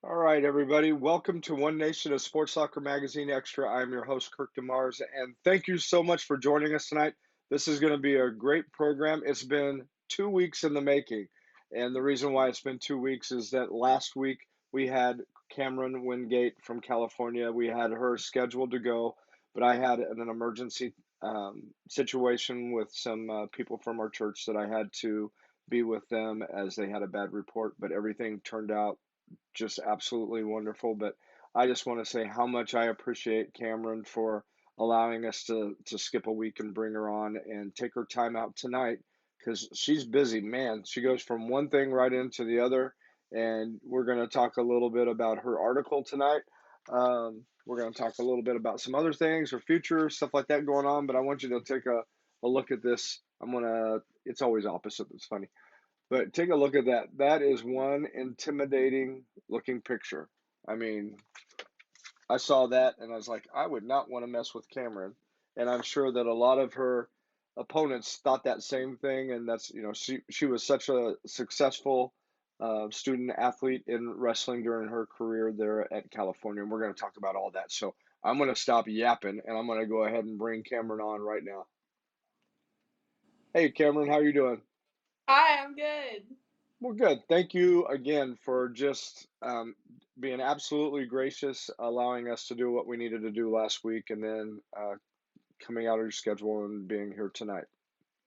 All right, everybody. Welcome to One Nation of Sports Soccer Magazine Extra. I'm your host, Kirk DeMars, and thank you so much for joining us tonight. This is going to be a great program. It's been 2 weeks in the making, and the reason why it's been 2 weeks is that last week we had Camryn Wingate from California. We had her scheduled to go, but I had an emergency situation with some people from our church that I had to be with them as they had a bad report, but everything turned out just absolutely wonderful. But I just want to say how much I appreciate Camryn for allowing us to skip a week and bring her on and take her time out tonight because she's busy. Man, she goes from one thing right into the other. And we're going to talk a little bit about her article tonight. We're going to talk a little bit about some other things, her future, stuff like that going on. But I want you to take a look at this. It's always opposite. It's funny. But take a look at that. That is one intimidating looking picture. I mean, I saw that and I was like, I would not want to mess with Cameron. And I'm sure that a lot of her opponents thought that same thing. And that's, she was such a successful student athlete in wrestling during her career there at California. And we're going to talk about all that. So I'm going to stop yapping and I'm going to go ahead and bring Cameron on right now. Hey, Cameron, how are you doing? Hi, I'm good. Well, good. Thank you again for just being absolutely gracious, allowing us to do what we needed to do last week, and then coming out of your schedule and being here tonight.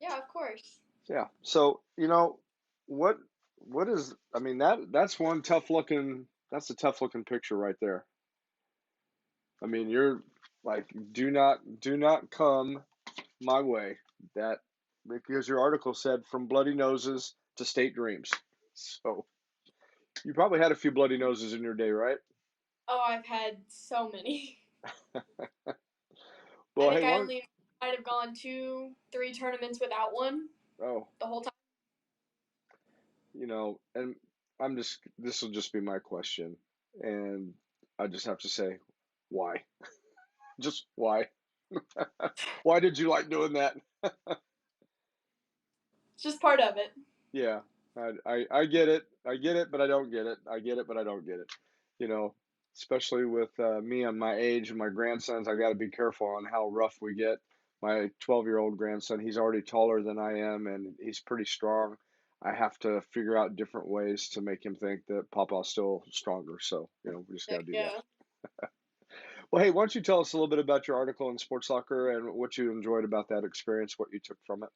Yeah, of course. Yeah. So, what what is? I mean, that's one tough looking. That's a tough looking picture right there. I mean, you're like, do not come my way. That because your article said from bloody noses to state dreams. So. You probably had a few bloody noses in your day, right? Oh, I've had so many. I Well, hey, think I one. only might have gone two, three tournaments without one Oh, the whole time. and this will just be my question, and I just have to say, why? Just why? Why did you like doing that? It's just part of it. Yeah, I get it. I get it, but I don't get it. I get it, but I don't get it. You know, especially with me and my age and my grandsons, I got to be careful on how rough we get. My 12-year-old grandson, he's already taller than I am, and he's pretty strong. I have to figure out different ways to make him think that Papa's still stronger. So, we just got to do that. Yeah. Well, hey, why don't you tell us a little bit about your article in Sports Soccer and what you enjoyed about that experience, what you took from it?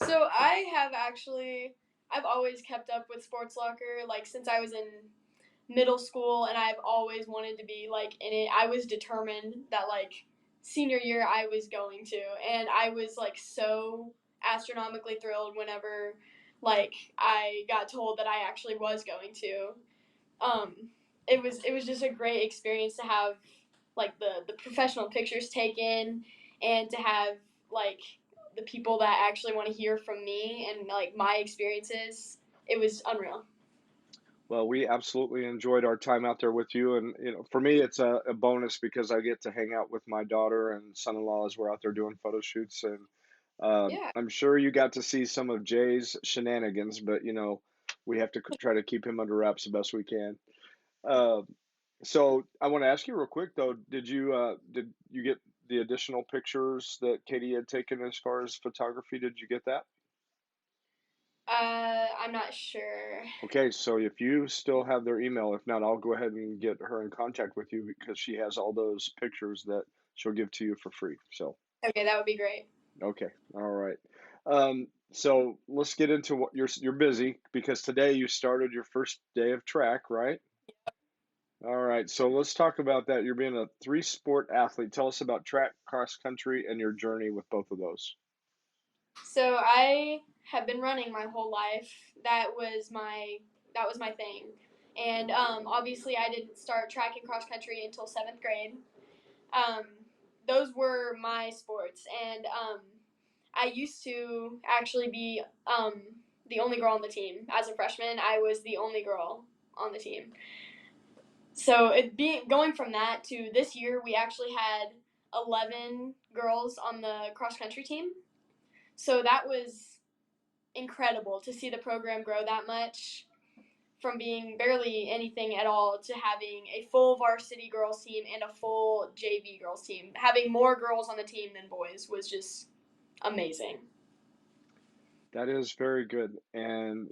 So I've always kept up with sports soccer, like since I was in middle school, and I've always wanted to be like in it. I was determined that like senior year I was going to, and I was like so astronomically thrilled whenever like I got told that I actually was going to. Um, it was just a great experience to have like the professional pictures taken and to have like the people that actually want to hear from me and like my experiences. It was unreal. Well, we absolutely enjoyed our time out there with you, and for me, it's a bonus because I get to hang out with my daughter and son-in-law as we're out there doing photo shoots, and Yeah. I'm sure you got to see some of Jay's shenanigans, but we have to try to keep him under wraps the best we can. Uh, so I want to ask you real quick though, did you get the additional pictures that Katie had taken as far as photography? Did you get that? I'm not sure. Okay, so if you still have their email, if not, I'll go ahead and get her in contact with you because she has all those pictures that she'll give to you for free. So, Okay, that would be great. okay, all right. So let's get into what you're busy because today you started your first day of track, right? All right, so let's talk about that. You're being a three-sport athlete. Tell us about track, cross country, and your journey with both of those. So I have been running my whole life. That was my thing, and obviously I didn't start track and cross country until seventh grade. Um, those were my sports, and I used to actually be the only girl on the team. As a freshman, I was the only girl on the team. So it being going from that to this year, we actually had 11 girls on the cross country team. So that was incredible to see the program grow that much from being barely anything at all to having a full varsity girls team and a full JV girls team. Having more girls on the team than boys was just amazing. That is very good. And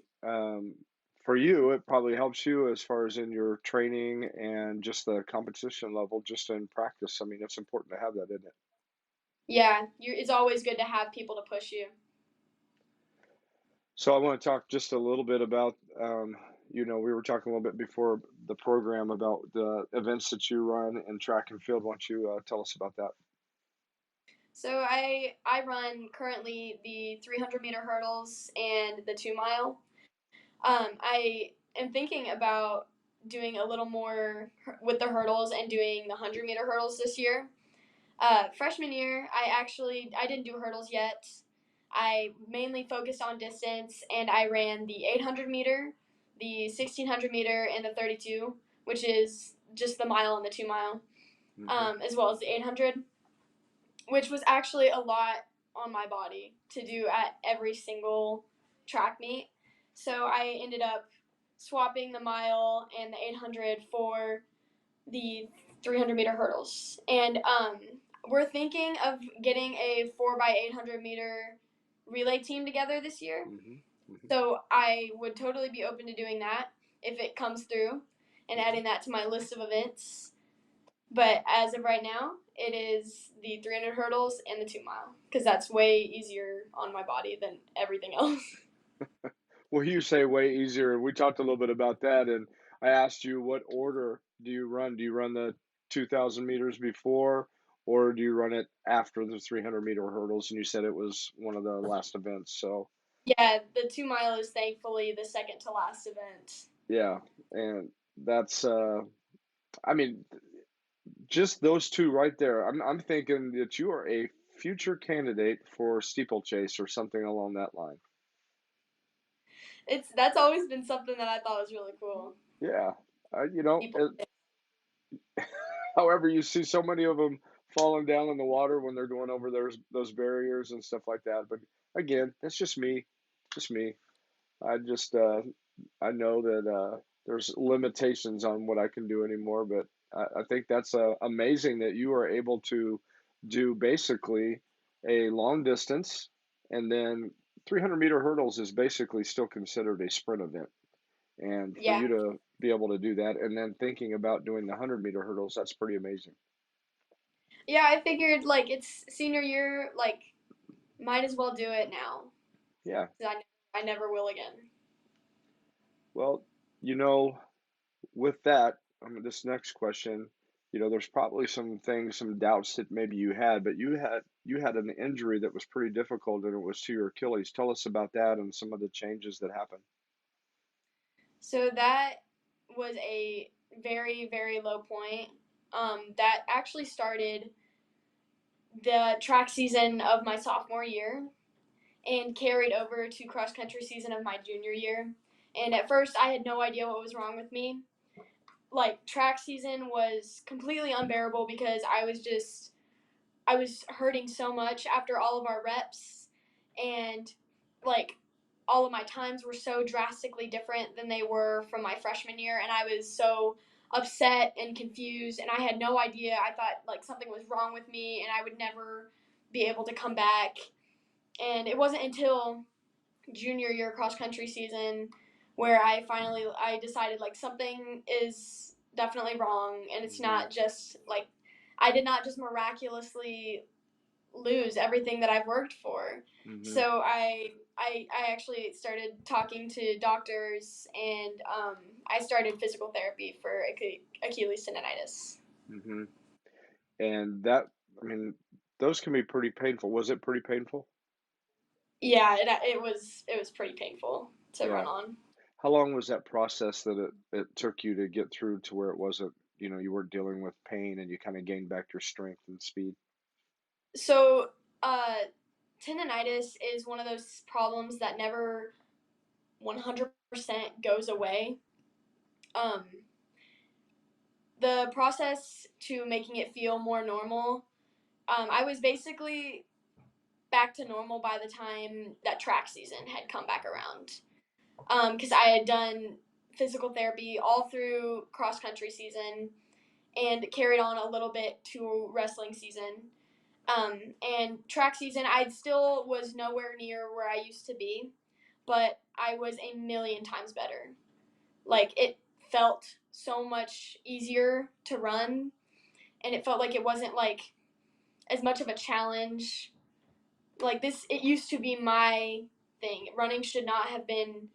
for you, it probably helps you as far as in your training and just the competition level, just in practice. I mean, it's important to have that, isn't it? Yeah, it's always good to have people to push you. So I want to talk just a little bit about, we were talking a little bit before the program about the events that you run in track and field. Why don't you tell us about that? So I run currently the 300-meter hurdles and the 2 mile. I am thinking about doing a little more with the hurdles and doing the 100-meter hurdles this year. Freshman year, I didn't do hurdles yet. I mainly focused on distance, and I ran the 800 meter, the 1600 meter, and the 32, which is just the mile and the 2 mile, Hmm. as well as the 800, which was actually a lot on my body to do at every single track meet. So I ended up swapping the mile and the 800 for the 300-meter hurdles. And we're thinking of getting a 4x800-meter relay team together this year. Hmm. Hmm. So I would totally be open to doing that if it comes through and Hmm. adding that to my list of events. But as of right now, it is the 300 hurdles and the 2 mile because that's way easier on my body than everything else. Well, you say way easier. We talked a little bit about that, and I asked you what order do you run? Do you run the 2,000 meters before, or do you run it after the 300-meter hurdles? And you said it was one of the last events. So, Yeah, the 2 mile is thankfully the second to last event. yeah, and that's, I mean, just those two right there. I'm thinking that you are a future candidate for steeplechase or something along that line. That's always been something that I thought was really cool. Yeah, People, however, you see so many of them falling down in the water when they're going over those barriers and stuff like that. But again, that's just me, just me. I just I know that there's limitations on what I can do anymore. But I think that's amazing that you are able to do basically a long distance, and then 300-meter hurdles is basically still considered a sprint event. And for yeah, you to be able to do that, and then thinking about doing the 100-meter hurdles, that's pretty amazing. yeah. I figured like it's senior year, like might as well do it now. Yeah. 'Cause I never will again. Well, you know, with that, this next question, there's probably some things, some doubts that maybe you had, but you had an injury that was pretty difficult, and it was to your Achilles. Tell us about that and some of the changes that happened. So that was a very very low point. That actually started the track season of my sophomore year and carried over to cross country season of my junior year. And at first, I had no idea what was wrong with me. Like track season was completely unbearable because I was hurting so much after all of our reps, and like all of my times were so drastically different than they were from my freshman year, and I was so upset and confused, and I had no idea. I thought like something was wrong with me, and I would never be able to come back. And it wasn't until junior year cross country season where I decided like something is definitely wrong, and it's Hmm. not just like I did not just miraculously lose everything that I've worked for. Hmm. So I actually started talking to doctors, and I started physical therapy for Achilles tendonitis. Hmm. And that, I mean, those can be pretty painful. Was it pretty painful? Yeah, it was pretty painful to run Yeah. on. How long was that process that it took you to get through to where it wasn't, you weren't dealing with pain and you kind of gained back your strength and speed? So uh, tendonitis is one of those problems that never 100% goes away. Um, the process to making it feel more normal, I was basically back to normal by the time that track season had come back around. Because I had done physical therapy all through cross country season and carried on a little bit to wrestling season. And track season, I still was nowhere near where I used to be, but I was a million times better. Like, it felt so much easier to run, and it felt like it wasn't like as much of a challenge. Like, this, it used to be my thing. Running should not have been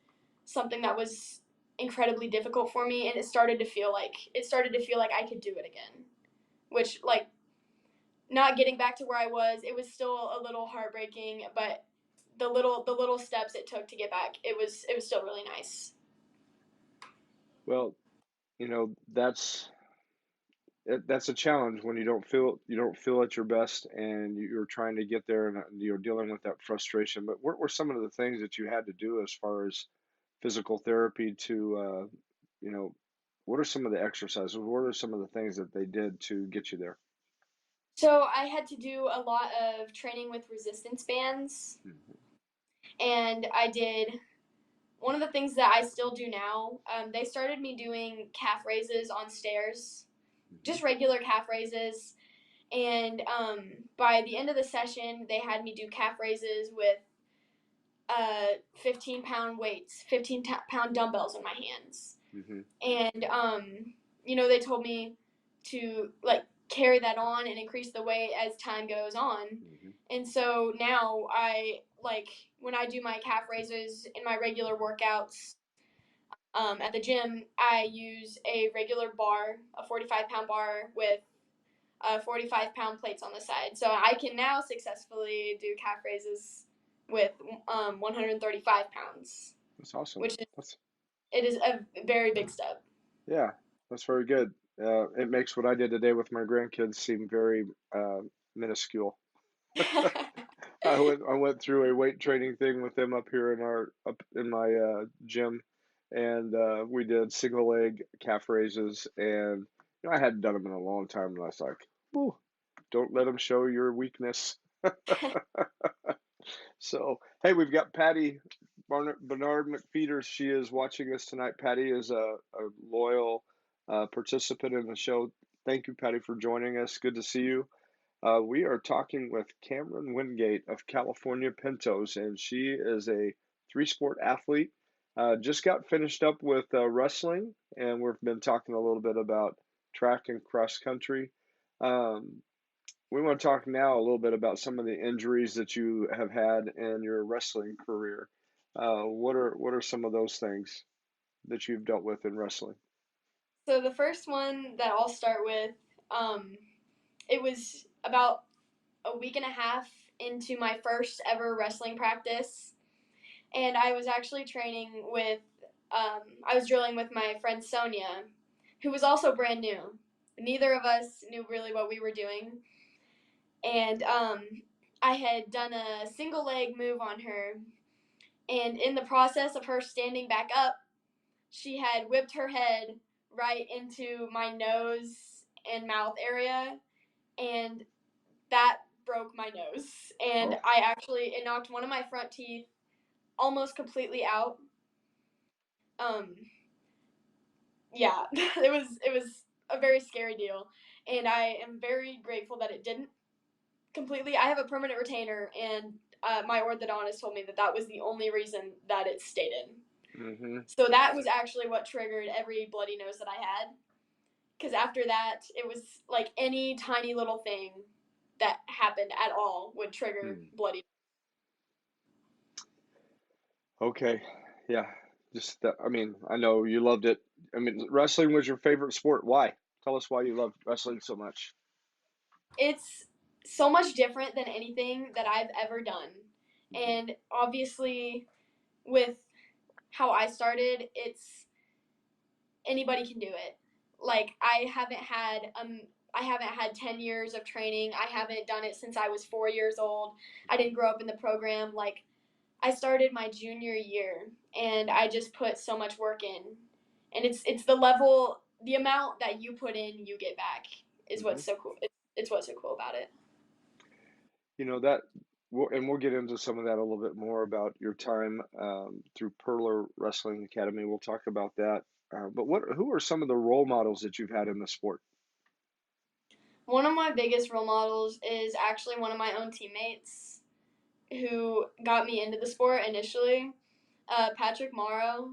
something that was incredibly difficult for me, and it started to feel like I could do it again. Which, like, not getting back to where I was, it was still a little heartbreaking, but the little steps it took to get back, it was still really nice. Well, that's a challenge when you don't feel at your best and you're trying to get there and you're dealing with that frustration. But what were some of the things that you had to do as far as physical therapy to you know, what are some of the exercises? What are some of the things that they did to get you there? So I had to do a lot of training with resistance bands, Mhm. and I did one of the things that I still do now. They started me doing calf raises on stairs, Mhm. just regular calf raises. And by the end of the session, they had me do calf raises with 15-pound weights, 15-pound dumbbells in my hands. Mhm. And they told me to like carry that on and increase the weight as time goes on. Mhm. And so now I like when I do my calf raises in my regular workouts at the gym, I use a regular bar, a 45-pound bar with 45-pound plates on the side. So I can now successfully do calf raises with 135 pounds, That's awesome. which is That's it is a very big step. Yeah, that's very good. It makes what I did today with my grandkids seem very minuscule. I went through a weight training thing with them up in my gym, and we did single leg calf raises, and I hadn't done them in a long time, and I was like, "Ooh, don't let them show your weakness." So, hey, we've got Patty Bernard McFeeters. She is watching us tonight. Patty is a loyal participant in the show. Thank you, Patty, for joining us. Good to see you. We are talking with Camryn Wingate of California Pintos, and she is a three-sport athlete. Just got finished up with wrestling, and we've been talking a little bit about track and cross country. Um, we want to talk now a little bit about some of the injuries that you have had in your wrestling career. What are some of those things that you've dealt with in wrestling? So the first one that I'll start with, um, it was about a week and a half into my first ever wrestling practice, and I was actually training with, I was drilling with my friend Sonia, who was also brand new. Neither of us knew really what we were doing, and I had done a single leg move on her, and in the process of her standing back up, she had whipped her head right into my nose and mouth area, and that broke my nose. And Oh, it knocked one of my front teeth almost completely out. Um, yeah, it was a very scary deal, and I am very grateful that it didn't completely. I have a permanent retainer, and my orthodontist told me that that was the only reason that it stayed in. mm-hmm, So that was actually what triggered every bloody nose that I had. Because after that, it was like any tiny little thing that happened at all would trigger hmm. bloody. Okay, yeah. Just that, I mean, I know you loved it. I mean, wrestling was your favorite sport. Why? Tell us why you love wrestling so much. It's so much different than anything that I've ever done. Hmm. And obviously, with how I started, it's anybody can do it. Like I haven't had 10 years of training. I haven't done it since I was 4 years old. I didn't grow up in the program. Like, I started my junior year, and I just put so much work in. And it's the amount that you put in, you get back is Hmm. what's so cool. It's what's so cool about it. You know that. we'll get into some of that a little bit more about your time through Perler Wrestling Academy. We'll talk about that. But who are some of the role models that you've had in the sport? One of my biggest role models is actually one of my own teammates who got me into the sport initially, Patrick Morrow.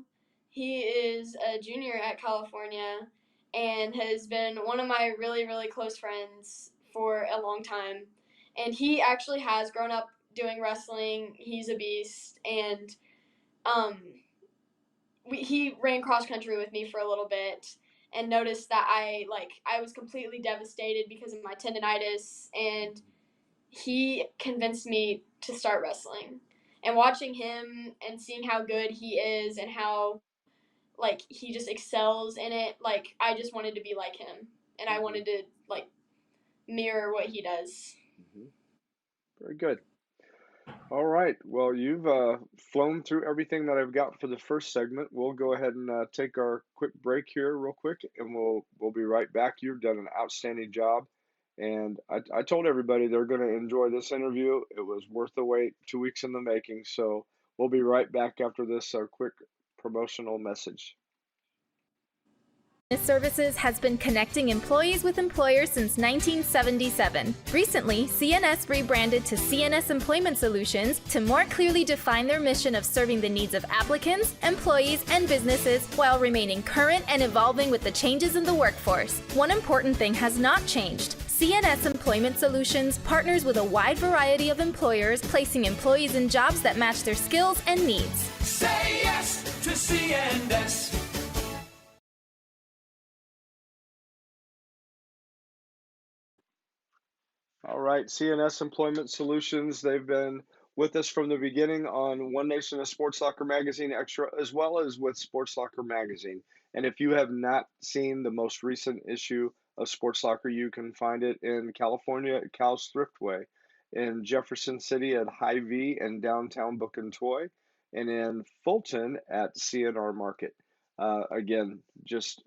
He is a junior at California and has been one of my really, really close friends for a long time. And he actually has grown up doing wrestling. He's a beast. And um, he ran cross country with me for a little bit and noticed that I was completely devastated because of my tendonitis, and he convinced me to start wrestling. And watching him and seeing how good he is and how he just excels in it, I just wanted to be like him, and I Hmm. wanted to mirror what he does. Hmm. Very good. All right. Well, you've flown through everything that I've got for the first segment. We'll go ahead and take our quick break here, real quick, and we'll be right back. You've done an outstanding job, and I told everybody they're going to enjoy this interview. It was worth the wait, 2 weeks in the making. So we'll be right back after this quick promotional message. Services has been connecting employees with employers since 1977. Recently, CNS rebranded to CNS Employment Solutions to more clearly define their mission of serving the needs of applicants, employees, and businesses while remaining current and evolving with the changes in the workforce. One important thing has not changed. CNS Employment Solutions partners with a wide variety of employers, placing employees in jobs that match their skills and needs. Say yes to CNS. All right, CNS Employment Solutions, they've been with us from the beginning on One Nation of Sports Soccer Magazine Extra, as well as with Sports Soccer Magazine. And if you have not seen the most recent issue of Sports Soccer, you can find it in California at Cal's Thriftway, in Jefferson City at Hy-Vee and downtown Book and Toy, and in Fulton at CNR Market. Again, just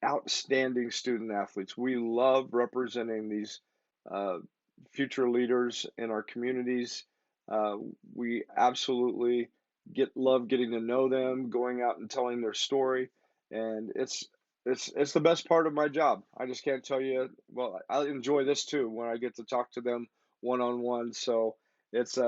outstanding student athletes. We love representing these uh, future leaders in our communities. Uh, we absolutely love getting to know them, going out and telling their story, and it's the best part of my job. I just can't tell you. Well, I enjoy this too when I get to talk to them one on one. So it's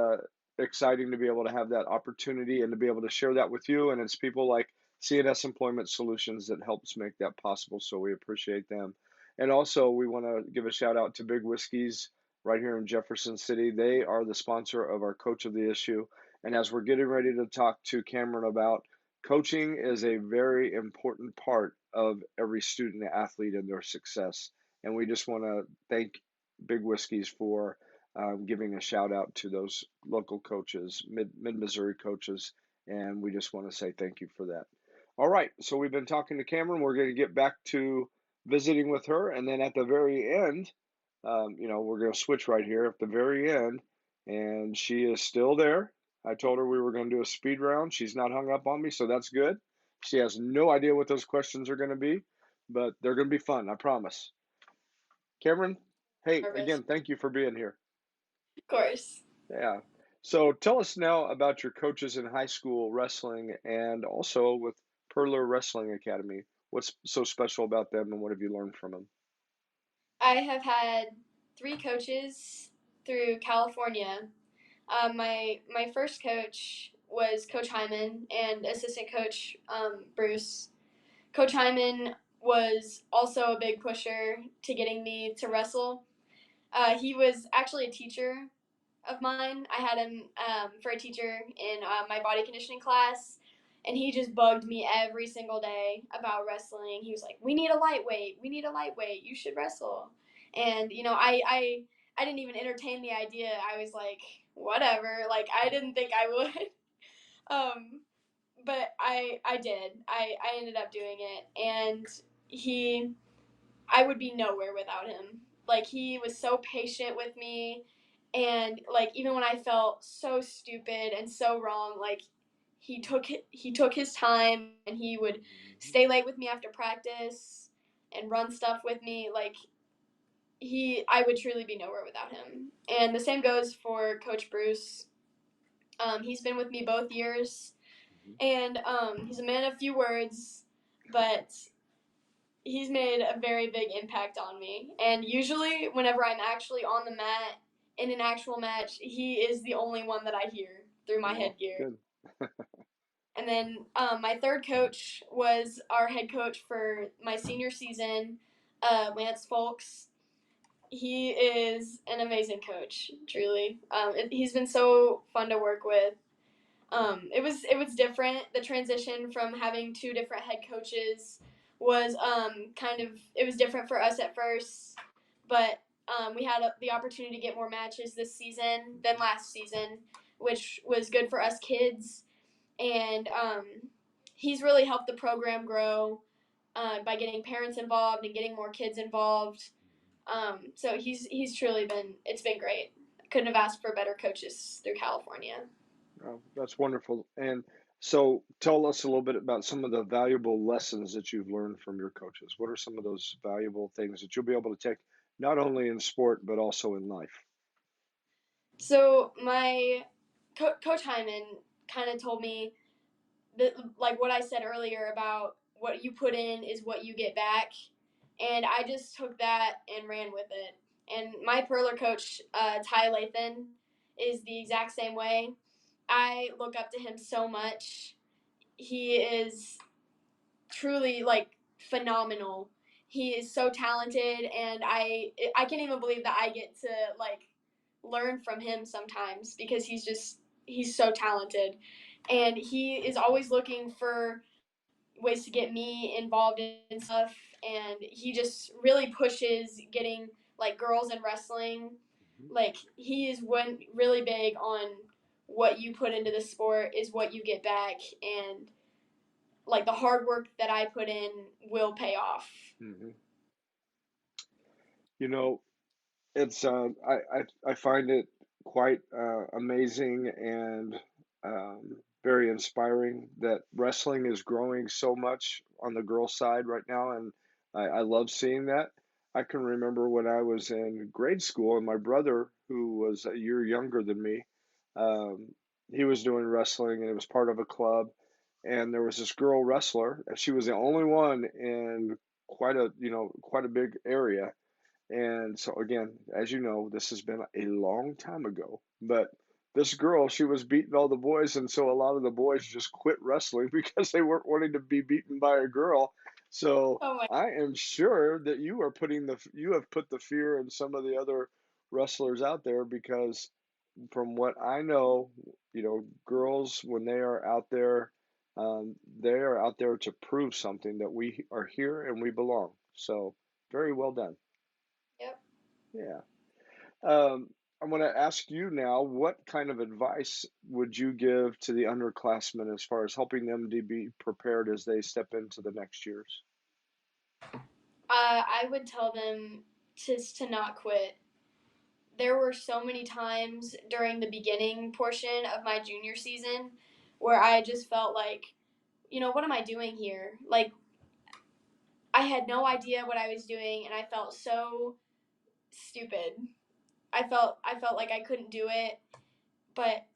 exciting to be able to have that opportunity and to be able to share that with you. And it's people like CNS Employment Solutions that helps make that possible. So we appreciate them. And also, we want to give a shout out to Big Whiskies right here in Jefferson City. They are the sponsor of our Coach of the Issue. And as we're getting ready to talk to Camryn about, coaching is a very important part of every student athlete and their success. And we just want to thank Big Whiskies for giving a shout out to those local coaches, mid Missouri coaches. And we just want to say thank you for that. All right, so we've been talking to Camryn. We're going to get back to visiting with her, and then at the very end, we're going to switch right here at the very end, and she is still there. I told her we were going to do a speed round. She's not hung up on me, so that's good. She has no idea what those questions are going to be, but they're going to be fun, I promise. Camryn, hey, Nervous, again, thank you for being here. of course. Yeah. So tell us now about your coaches in high school wrestling and also with Perler Wrestling Academy. What's so special about them and what have you learned from them? I have had 3 coaches through California. My first coach was Coach Hyman and assistant coach Bruce. Coach Hyman was also a big pusher to getting me to wrestle. He was actually a teacher of mine. I had him for a teacher in my body conditioning class, and he just bugged me every single day about wrestling. He was like, "We need a lightweight. We need a lightweight. You should wrestle." And I didn't even entertain the idea. I was like, "Whatever." Like I didn't think I would. um, but I did. I ended up doing it, and he I would be nowhere without him. Like he was so patient with me, and like even when I felt so stupid and so wrong, like he took his time, and he would Mhm. stay late with me after practice and run stuff with me. Like I would truly be nowhere without him. And the same goes for Coach Bruce. He's been with me both years, and he's a man of few words, but he's made a very big impact on me. And usually, whenever I'm actually on the mat in an actual match, he is the only one that I hear through my Well, headgear. good. And then my third coach was our head coach for my senior season, Lance Folks. He is an amazing coach, truly. He's been so fun to work with. It was different. The transition from having two different head coaches was it was different for us at first, but we had the opportunity to get more matches this season than last season, which was good for us kids. And he's really helped the program grow by getting parents involved and getting more kids involved. So he's truly been it's been great. Couldn't have asked for better coaches through California. Oh, that's wonderful. And so tell us a little bit about some of the valuable lessons that you've learned from your coaches. What are some of those valuable things that you'll be able to take not only in sport but also in life? So my Coach Hyman kind of told me that, like what I said earlier about what you put in is what you get back, and I just took that and ran with it. And my Perler coach, Ty Lathan, is the exact same way. I look up to him so much. He is truly like phenomenal. He is so talented, and I can't even believe that I get to like learn from him sometimes because he's so talented, and he is always looking for ways to get me involved in stuff, and he just really pushes getting like girls in wrestling. Like he is one really big on what you put into the sport is what you get back, and like the hard work that I put in will pay off. Mm-hmm. You know, it's I find it quite amazing and very inspiring that wrestling is growing so much on the girls' side right now, and I love seeing that. I can remember when I was in grade school, and my brother, who was a year younger than me, um, he was doing wrestling, and it was part of a club, and there was this girl wrestler, and she was the only one in quite a big area, and so again, as you know, this has been a long time ago, but this girl, she was beating all the boys, and so a lot of the boys just quit wrestling because they weren't wanting to be beaten by a girl. So Oh my! I am sure that you have put the fear in some of the other wrestlers out there because from what I know, girls when they are out there, they are out there to prove something that we are here and we belong. So very well done. Yep. Yeah. Um, I'm going to ask you now, what kind of advice would you give to the underclassmen as far as helping them to be prepared as they step into the next years? I would tell them just to not quit. There were so many times during the beginning portion of my junior season where I just felt like, what am I doing here? Like I had no idea what I was doing, and I felt so stupid. I felt like I couldn't do it, but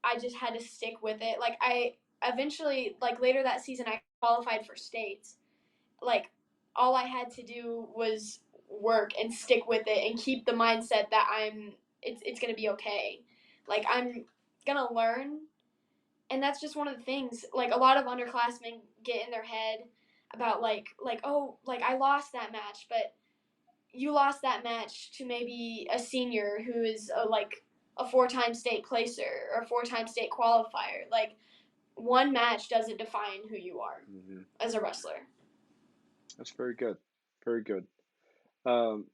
I just had to stick with it. Like I eventually, like later that season, I qualified for states. Like all I had to do was work and stick with it and keep the mindset that it's gonna be okay. Like I'm gonna learn, and that's just one of the things. Like a lot of underclassmen get in their head about like oh like I lost that match, but you lost that match to maybe a senior who is a four-time state placer or a four-time state qualifier. Like one match doesn't define who you are Hmm. as a wrestler. That's very good. Very good. Um,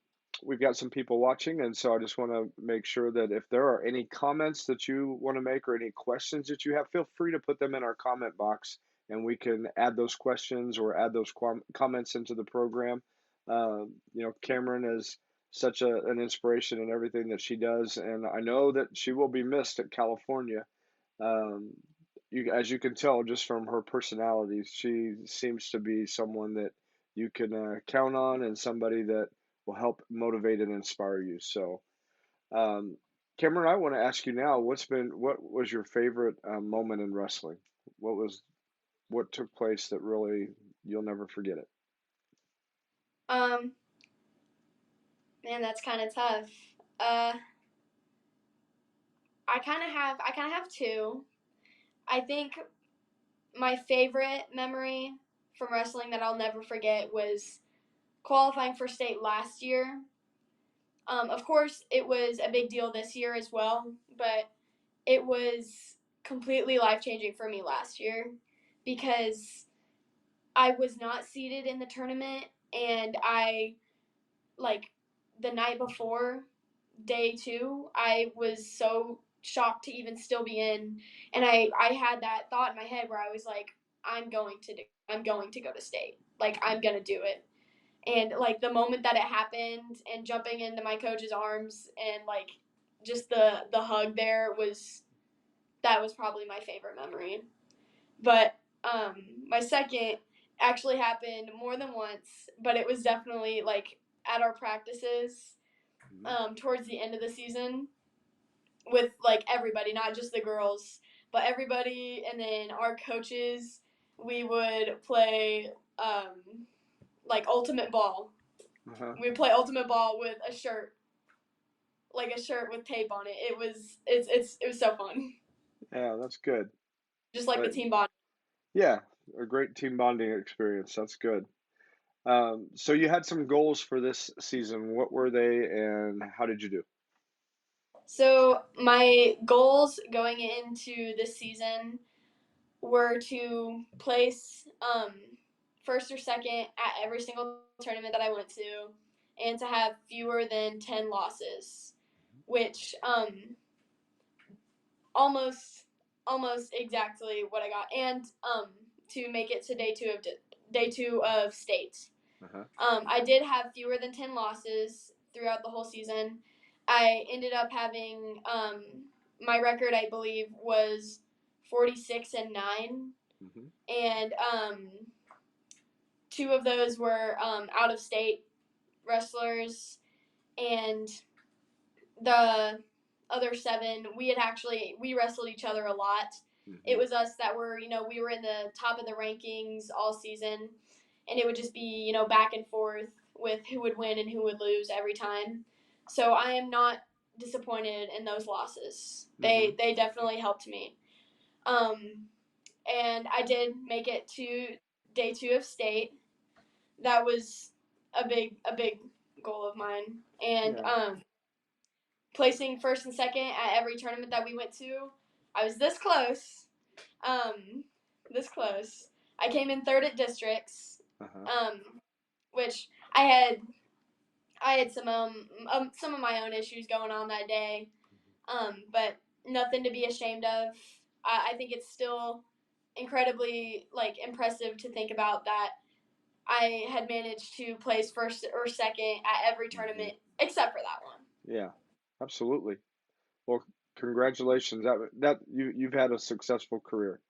we've got some people watching, and so I just want to make sure that if there are any comments that you want to make or any questions that you have, feel free to put them in our comment box, and we can add those questions or add those comments into the program. Camryn is such an inspiration in everything that she does, and I know that she will be missed at California. Um, as you can tell just from her personality, she seems to be someone that you can count on and somebody that will help motivate and inspire you. So, um, Cameron, I want to ask you now, what was your favorite moment in wrestling? What took place that really you'll never forget it? Um, Man, that's kind of tough. Uh, I kind of have two. I think my favorite memory from wrestling that I'll never forget was qualifying for state last year. Of course, it was a big deal this year as well, but it was completely life changing for me last year because I was not seeded in the tournament, and I, like, the night before day two, I was so shocked to even still be in, and I had that thought in my head where I was like, I'm going to go to state, like I'm gonna do it. And like the moment that it happened and jumping into my coach's arms and like just the hug there was that was probably my favorite memory. But my second actually happened more than once, but it was definitely like at our practices Hmm. towards the end of the season with like everybody, not just the girls, but everybody, and then our coaches. We would play like ultimate ball. Uh-huh. We would play ultimate ball with a shirt, like a shirt with tape on it. It was so fun, Yeah, that's good. just like the Uh, team bond. yeah, a great team bonding experience. That's good. So you had some goals for this season. What were they, and how did you do? So my goals going into this season were to place first or second at every single tournament that I went to, and to have fewer than 10 losses, which almost almost exactly what I got, and to make it to day two of state. Uh-huh. I did have fewer than 10 losses throughout the whole season. I ended up having my record, I believe, was 46-9, Hmm. and two of those were out of state wrestlers, and the other seven we wrestled each other a lot. It Hmm. was us that were, we were in the top of the rankings all season, and it would just be, back and forth with who would win and who would lose every time. So I am not disappointed in those losses. Hmm. They definitely helped me. Um, and I did make it to day two of state. That was a big goal of mine. And Yeah. placing first and second at every tournament that we went to. I was this close. Um, this close. I came in third at districts, Uh-huh. which I had some of my own issues going on that day, but nothing to be ashamed of. I think it's still incredibly like impressive to think about that I had managed to place first or second at every Hmm. tournament except for that one. Yeah, absolutely. Well, congratulations. You've had a successful career.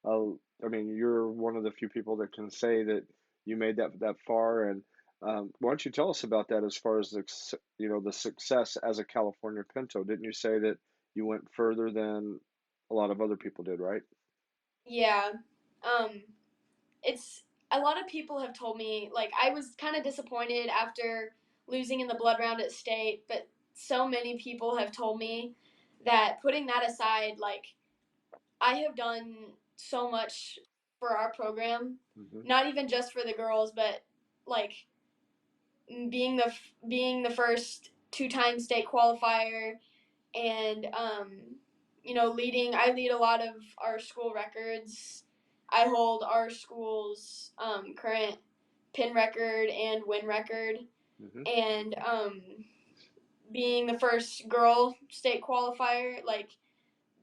Uh, I mean, you're one of the few people that can say that you made that far. And why don't you tell us about that as far as the success as a California Pinto? Didn't you say that you went further than a lot of other people did, right? Yeah. Um, it's a lot of people have told me like I was kind of disappointed after losing in the blood round at state, but so many people have told me that putting that aside, like I have done so much for our program, Hmm. not even just for the girls, but like being the first two-time state qualifier, and leading. I lead a lot of our school records. I hold our school's current pin record and win record, Hmm. and being the first girl state qualifier. Like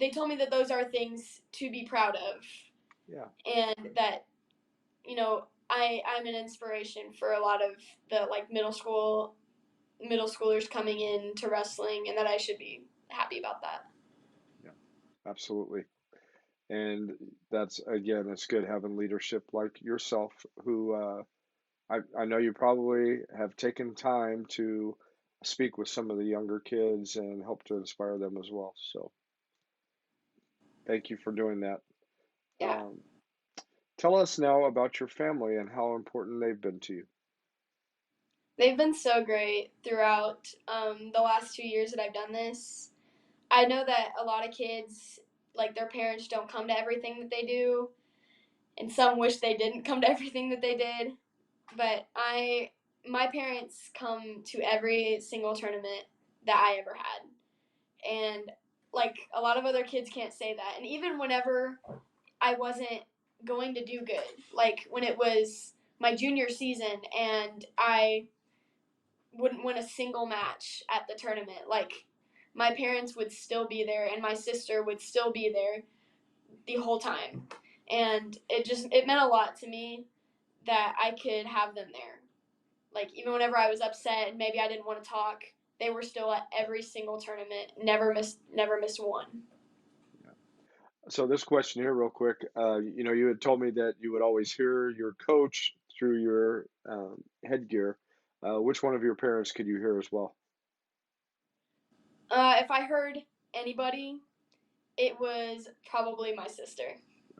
they told me that those are things to be proud of, Yeah. and that I'm an inspiration for a lot of the like middle schoolers coming in to wrestling, and that I should be happy about that. Yeah. Absolutely. And that's again, it's good having leadership like yourself who I know you probably have taken time to speak with some of the younger kids and help to inspire them as well. So thank you for doing that. Yeah. Um, Tell us now about your family and how important they've been to you. They've been so great throughout the last 2 years that I've done this. I know that a lot of kids, like their parents, don't come to everything that they do, and some wish they didn't come to everything that they did. But my parents come to every single tournament that I ever had, and like a lot of other kids can't say that. And even whenever I wasn't going to do good, like when it was my junior season and I wouldn't win a single match at the tournament, like my parents would still be there and my sister would still be there the whole time. And it meant a lot to me that I could have them there. Like even whenever I was upset and maybe I didn't want to talk, they were still at every single tournament, never missed one. So this question here, real quick, you had told me that you would always hear your coach through your headgear. Which one of your parents could you hear as well? If I heard anybody, it was probably my sister.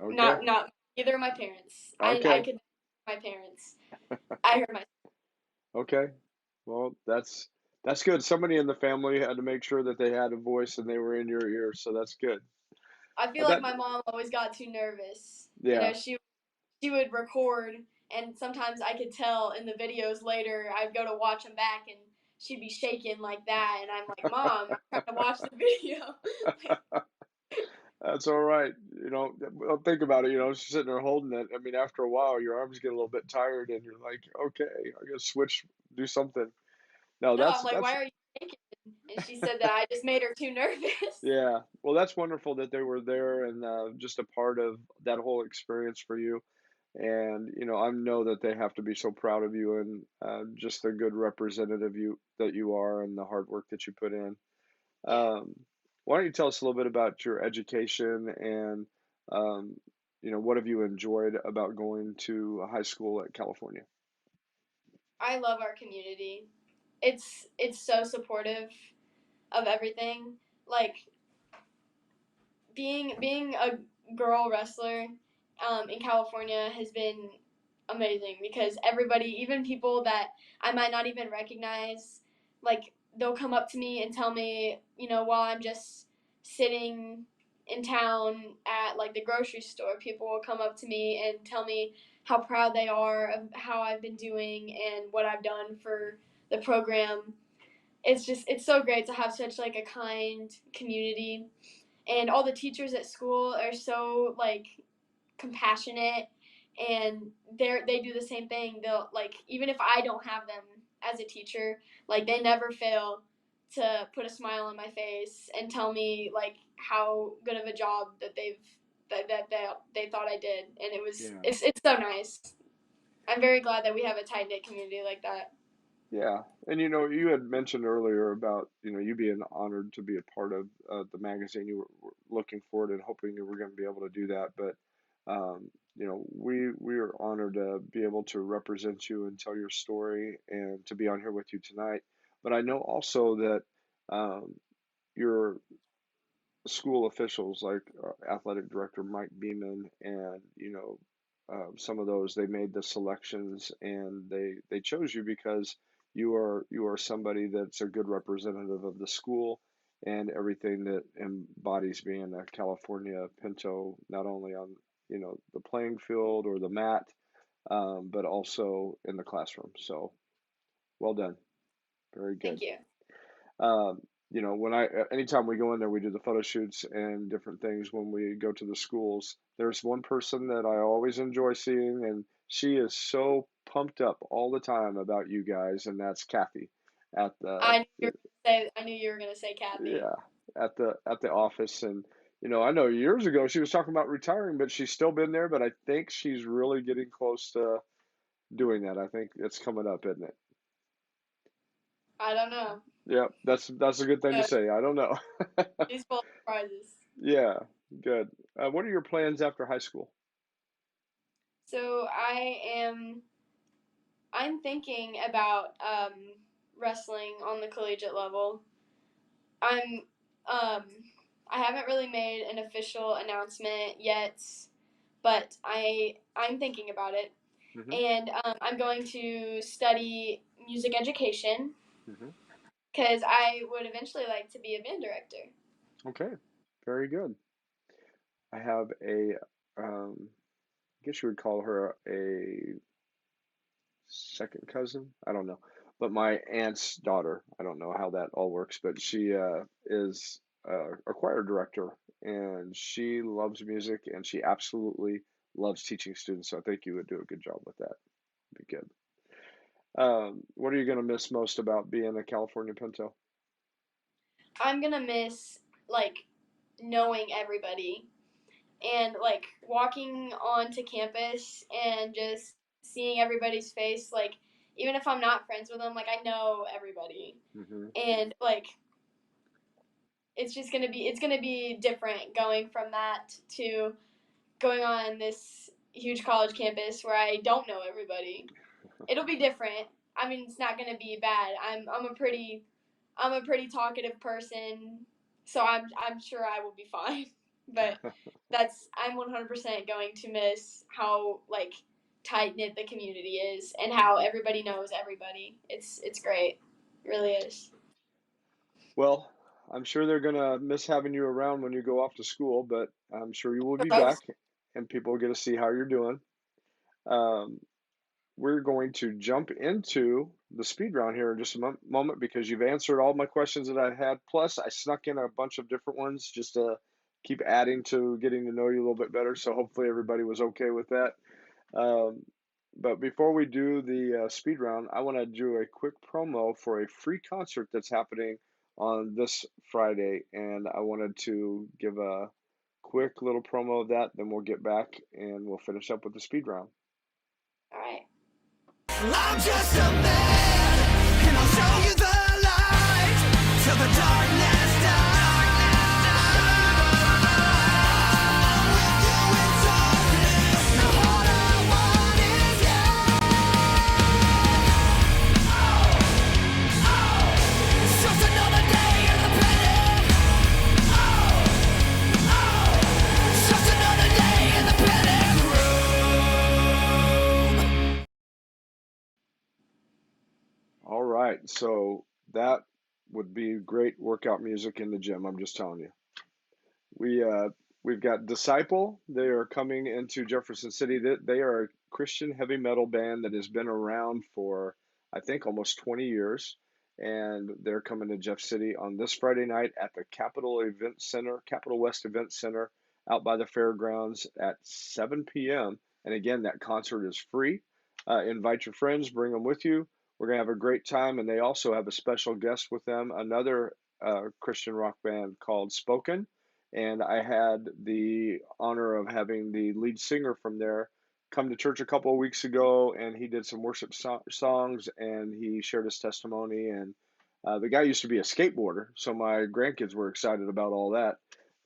Okay, Not either of my parents. I okay, could my parents. I heard my. okay. Well, that's good. Somebody in the family had to make sure that they had a voice and they were in your ear, so that's good. I feel like That my mom always got too nervous. Yeah, She would record, and sometimes I could tell in the videos later. I'd go to watch them back, and she'd be shaking like that, and I'm like, "Mom, I'm trying to watch the video." that's all right. Well, think about it. She's sitting there holding it. I mean, after a while, your arms get a little bit tired, and you're like, okay, I gotta switch, do something. No, No, I'm like, that's "Why are you shaking?" And she said that I just made her too nervous. yeah. Well, that's wonderful that they were there and just a part of that whole experience for you. And I know that they have to be so proud of you and just the good representative you are and the hard work that you put in. Yeah, Um, why don't you tell us a little bit about your education and um, what have you enjoyed about going to high school at California? I love our community. It's so supportive of everything. Like being a girl wrestler in California has been amazing because everybody, even people that I might not even recognize, like they'll come up to me and tell me, while I'm just sitting in town at like the grocery store, people will come up to me and tell me how proud they are of how I've been doing and what I've done for the program. It's so great to have such like a kind community, and all the teachers at school are so like compassionate, and they do the same thing. They'll like, even if I don't have them as a teacher, like they never fail to put a smile on my face and tell me like how good of a job that they thought I did, and Yeah. it's so nice. I'm very glad that we have a tight knit community like that. Yeah, and you had mentioned earlier about you being honored to be a part of the magazine. You were looking forward and hoping you were going to be able to do that, but we are honored to be able to represent you and tell your story and to be on here with you tonight. But I know also that um, your school officials like athletic director Mike Beeman and some of those they made the selections and they chose you because you are somebody that's a good representative of the school and everything that embodies being a California Pinto, not only on the playing field or the mat, but also in the classroom. So well done, very good. Thank you. Um, anytime we go in there, we do the photo shoots and different things when we go to the schools. There's one person that I always enjoy seeing, and she is so pumped up all the time about you guys, and that's Kathy at I knew you were gonna say Kathy. yeah, at the office. And I know years ago she was talking about retiring, but she's still been there. But I think she's really getting close to doing that. I think it's coming up, isn't it? I don't know. Yeah, that's a good thing to No, say. I don't know. she's full of surprises. Yeah, good. What are your plans after high school? So I'm I'm thinking about wrestling on the collegiate level. I'm I haven't really made an official announcement yet, but I'm thinking about it, Mm-hmm. and I'm going to study music education Mm-hmm. because I would eventually like to be a band director. Okay. Very good. I have a, I guess you would call her a second cousin. I don't know, but my aunt's daughter. I don't know how that all works, but she is a choir director, and she loves music, and she absolutely loves teaching students. So I think you would do a good job with that. Be good. What are you going to miss most about being a California Pinto? I'm gonna miss like knowing everybody and like walking onto campus and just seeing everybody's face. Like even if I'm not friends with them, like I know everybody, Hmm. and like it's gonna be different going from that to going on this huge college campus where I don't know everybody. It'll be different. I mean, it's not gonna be bad. I'm a pretty talkative person, so I'm sure I will be fine. But I'm 100% going to miss how like tight knit the community is and how everybody knows everybody. It's great, it really is. Well, I'm sure they're going to miss having you around when you go off to school, but I'm sure you will be Gross. back and people will get to see how you're doing. Um, we're going to jump into the speed round here in just a moment because you've answered all my questions that I had. Plus, I snuck in a bunch of different ones just to keep adding to getting to know you a little bit better. So hopefully everybody was okay with that. Um, but before we do the speed round, I want to do a quick promo for a free concert that's happening on this Friday, and I wanted to give a quick little promo of that. Then we'll get back and we'll finish up with the speed round. All right. I'm just a man, and I'll show you the light till the darkness dies. With you in darkness, now all I want is you. It's just another day in the panic. It's just another day in the panic room. All right, so that would be great workout music in the gym. I'm just telling you. We've got Disciple. They are coming into Jefferson City. They are a Christian heavy metal band that has been around for I think almost 20 years, and they're coming to Jeff City on this Friday night at the Capitol West Event Center, out by the fairgrounds at 7 p.m. And again, that concert is free. Invite your friends, bring them with you. We're gonna have a great time, and they also have a special guest with them, another Christian rock band called Spoken, and I had the honor of having the lead singer from there come to church a couple of weeks ago, and he did some worship songs, and he shared his testimony. And the guy used to be a skateboarder, so my grandkids were excited about all that.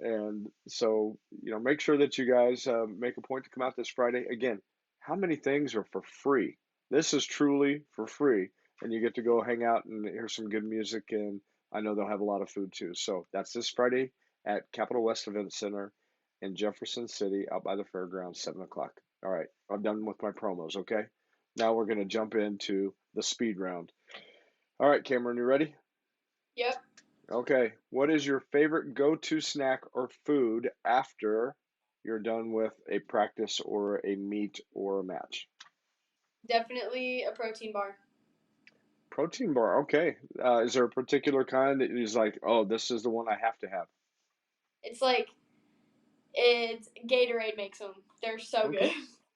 And so, make sure that you guys make a point to come out this Friday. Again, how many things are for free? This is truly for free, and you get to go hang out and hear some good music. And I know they'll have a lot of food too. So that's this Friday at Capitol West Event Center in Jefferson City, out by the fairgrounds, 7 o'clock. All right, I'm done with my promos. Okay, now we're gonna jump into the speed round. All right, Cameron, you ready? Yep. Okay, what is your favorite go-to snack or food after you're done with a practice or a meet or a match? Definitely a protein bar. Protein bar. Okay. Is there a particular kind that is like, oh, this is the one I have to have? It's like it's Gatorade makes them. They're so Okay.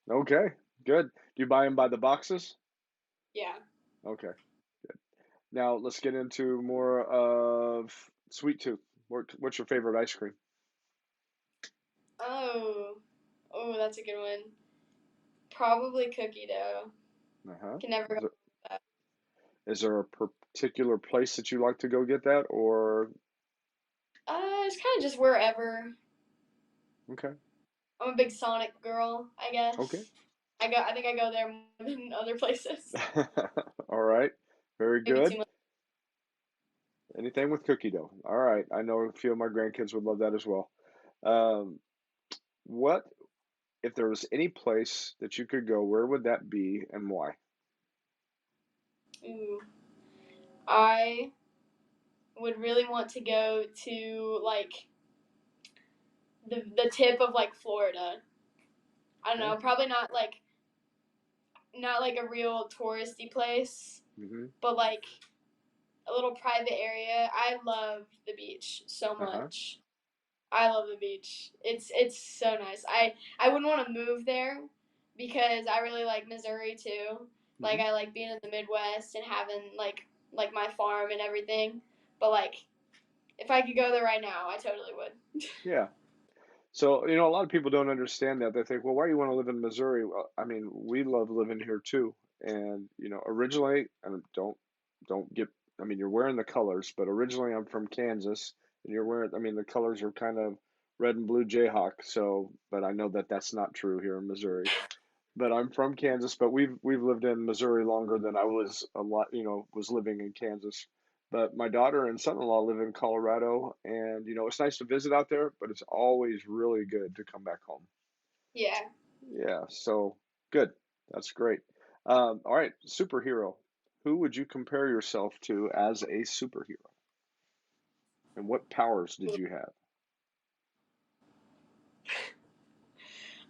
good. Okay. Good. Do you buy them by the boxes? Yeah. Okay. Now let's get into more of sweet tooth. What's your favorite ice cream? Oh. Oh, that's a good one. Probably cookie dough. Uh-huh. Can never go Is there, with that. is there a particular place that you like to go get that, or It's kind of just wherever. okay, I'm a big Sonic girl, I okay, guess. I think I go there more than other places. All right. Very Maybe good. too much. Anything with cookie dough. All right. I know a few of my grandkids would love that as well. Um, what if there was any place that you could go, where would that be and why? Ooh. I would really want to go to like the tip of like Florida. I don't Okay. know, probably not like a real touristy place, Mm-hmm. but like a little private area. I love the beach so Uh-huh. much. I love the beach. It's so nice. I wouldn't want to move there because I really like Missouri too. Like Mm-hmm. I like being in the Midwest and having like my farm and everything. But like if I could go there right now, I totally would. Yeah. So, a lot of people don't understand that. They think, well, why do you want to live in Missouri? Well, I mean, we love living here too. And, originally, and don't get, I mean, you're wearing the colors, but originally I'm from Kansas and you're wearing, I mean, the colors are kind of red and blue Jayhawk. So, but I know that that's not true here in Missouri. But I'm from Kansas, but we've lived in Missouri longer than I was a lot, was living in Kansas. But my daughter and son-in-law live in Colorado, and it's nice to visit out there, but it's always really good to come back home. Yeah. Yeah, so good. That's great. All right, superhero. Who would you compare yourself to as a superhero? And what powers did you have?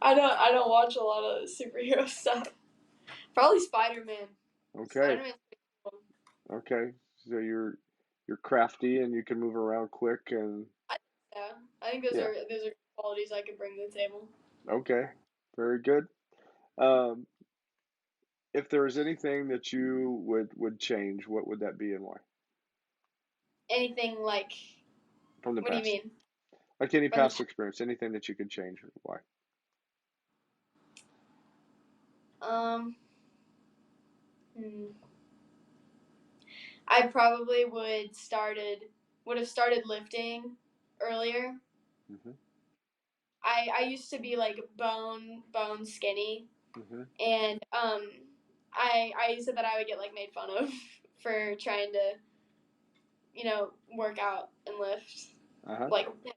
I don't watch a lot of superhero stuff. Probably Spider Man. Okay, Spider Man's pretty cool. okay. So you're crafty and you can move around quick and Yeah. I think those yeah. are those are qualities I could bring to the table. Okay, very good. Um, if there was anything that you would change, what would that be and why? Anything like From the what do you past, mean? like any From the past experience, anything that you could change, why? um hmm. I probably would have started lifting earlier. Hmm. I used to be like bone skinny, Hmm. and I used to that I would get like made fun of for trying to work out and lift Uh-huh. like, but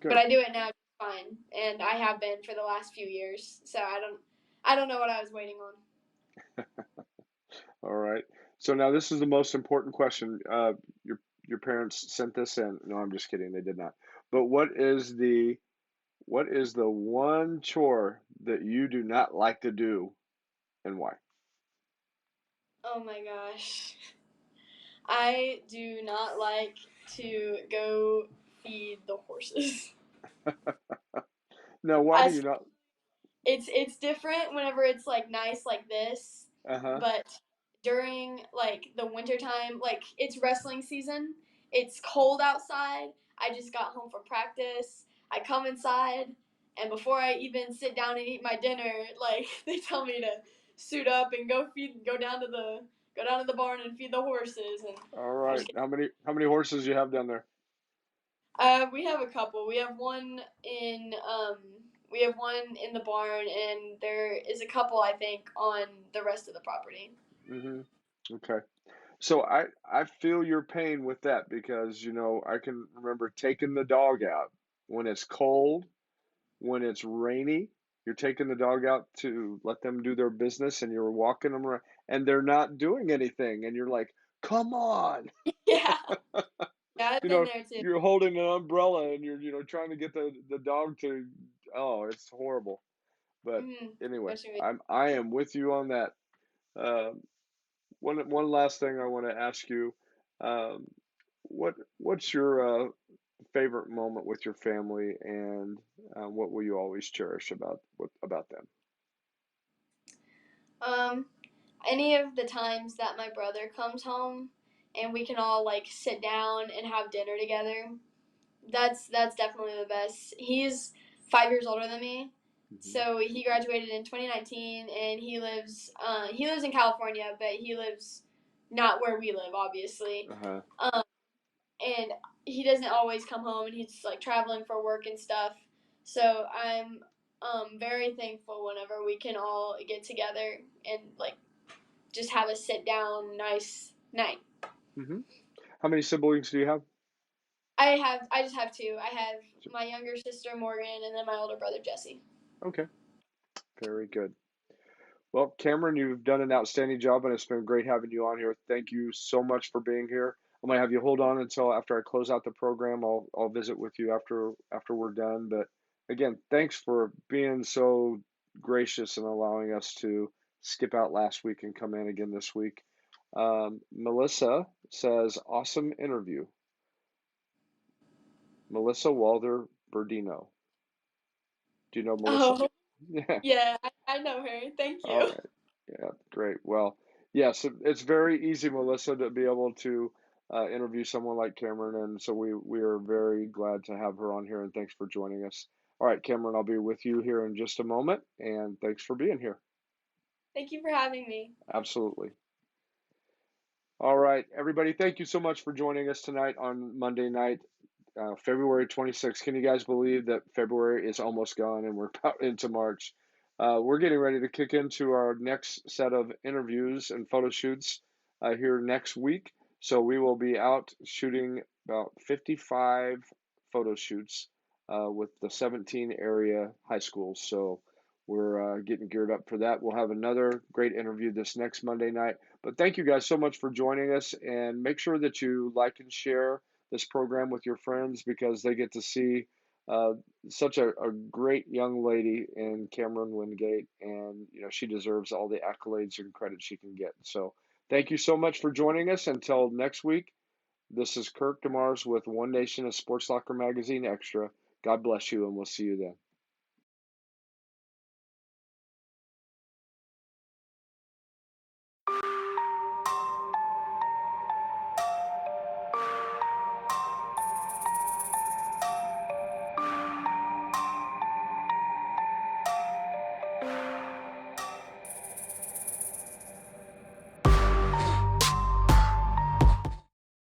Good. I do it now just fine, and I have been for the last few years. So I don't know what I was waiting on. All right. So now this is the most important question. Your parents sent this in. No, I'm just kidding. They did not. But what is the one chore that you do not like to do and why? Oh my gosh. I do not like to go feed the horses. No, why do I you not? it's different whenever it's like nice like this, Uh-huh. but during like the winter time, like it's wrestling season, it's cold outside. I just got home from practice. I come inside and before I even sit down and eat my dinner, like they tell me to suit up and go down to the barn and feed the horses and All I right. just How many horses you have down there? we have a couple. We have one in the barn, and there is a couple I think on the rest of the property. Hmm. Okay. So I feel your pain with that because I can remember taking the dog out when it's cold, when it's rainy. You're taking the dog out to let them do their business, and you're walking them around, and they're not doing anything, and you're like, "Come on!" Yeah, yeah, I've You been know, there too. you're holding an umbrella, and you're trying to get the dog to. Oh, it's horrible. But anyway, Especially with, I am with you on that. Um, one last thing I want to ask you. Um, what's your favorite moment with your family, and what will you always cherish about them? um any of the times that my brother comes home and we can all like sit down and have dinner together. That's definitely the best. He's 5 years older than me, Hmm. so he graduated in 2019, and he lives in California, but he lives not where we live, obviously. Uh-huh. Um, and he doesn't always come home, and he's like traveling for work and stuff. So very thankful whenever we can all get together and like just have a sit down nice night. Hmm. How many siblings do you have? I just have two. I have my younger sister Morgan and then my older brother Jesse. Okay, very good. Well, Cameron, you've done an outstanding job, and it's been great having you on here. Thank you so much for being here. I'm gonna have you hold on until after I close out the program. I'll visit with you after we're done. But again, thanks for being so gracious and allowing us to skip out last week and come in again this week. Melissa says, awesome interview. Melissa Walder Berdino. Do you know Melissa? Oh, Yeah. yeah, I know her. Thank All you. right. Yeah, great. Well, yes, it's very easy, Melissa, to be able to interview someone like Cameron, and so we are very glad to have her on here, and thanks for joining us. All right, Cameron, I'll be with you here in just a moment, and thanks for being here. Thank you for having me. Absolutely. All right, everybody, thank you so much for joining us tonight on Monday night, February 26th. Can you guys believe that February is almost gone and we're about into March? We're getting ready to kick into our next set of interviews and photo shoots here next week. So we will be out shooting about 55 photo shoots with the 17 area high schools. So we're getting geared up for that. We'll have another great interview this next Monday night. But thank you guys so much for joining us, and make sure that you like and share this program with your friends because they get to see uh, such a great young lady in Camryn Wingate, and she deserves all the accolades and credit she can get. So thank you so much for joining us. Until next week, this is Kirk DeMars with One Nation of Sports Soccer Magazine Extra. God bless you, and we'll see you then.